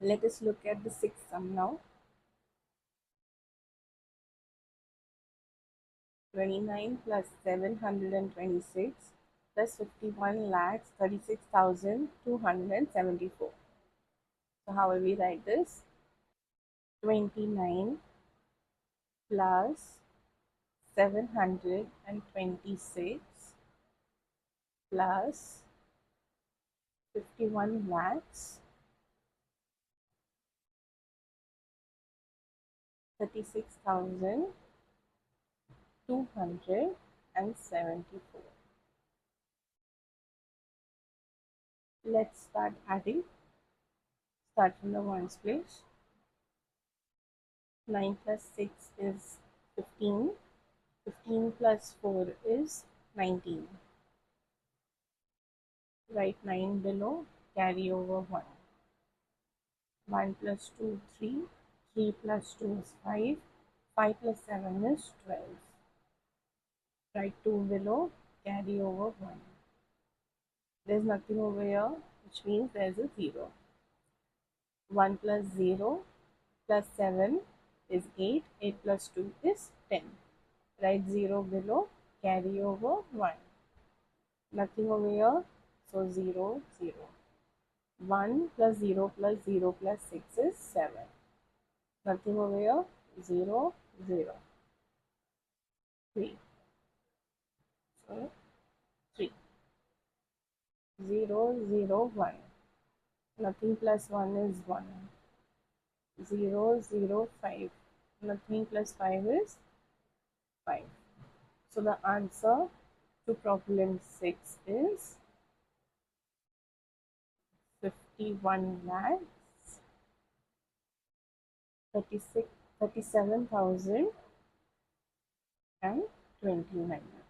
Let us look at the sixth sum now. 29 plus 726 plus 51 lakhs 36,274. So how will we write this? 29 plus 726 plus 51 lakhs 36,274. Let's start adding. Start from the ones place. 9 plus 6 is 15. 15 plus 4 is 19. Write 9 below, carry over 1. 1 plus 2, 3. 3 plus 2 is 5. 5 plus 7 is 12. Write 2 below, carry over 1. There's nothing over here, which means there's a 0. 1 plus 0 plus 7 is 8. 8 plus 2 is 10. Write 0 below, carry over 1. Nothing over here, so 0, 0. 1 plus 0 plus 0 plus 6 is 7. Nothing over here, 0, 0. 3. So 3. 0, 0, 1. Nothing plus 1 is 1. 0, 0, 5. Nothing plus 5 is 5. So the answer to problem 6 is 51 lakhs 37,029.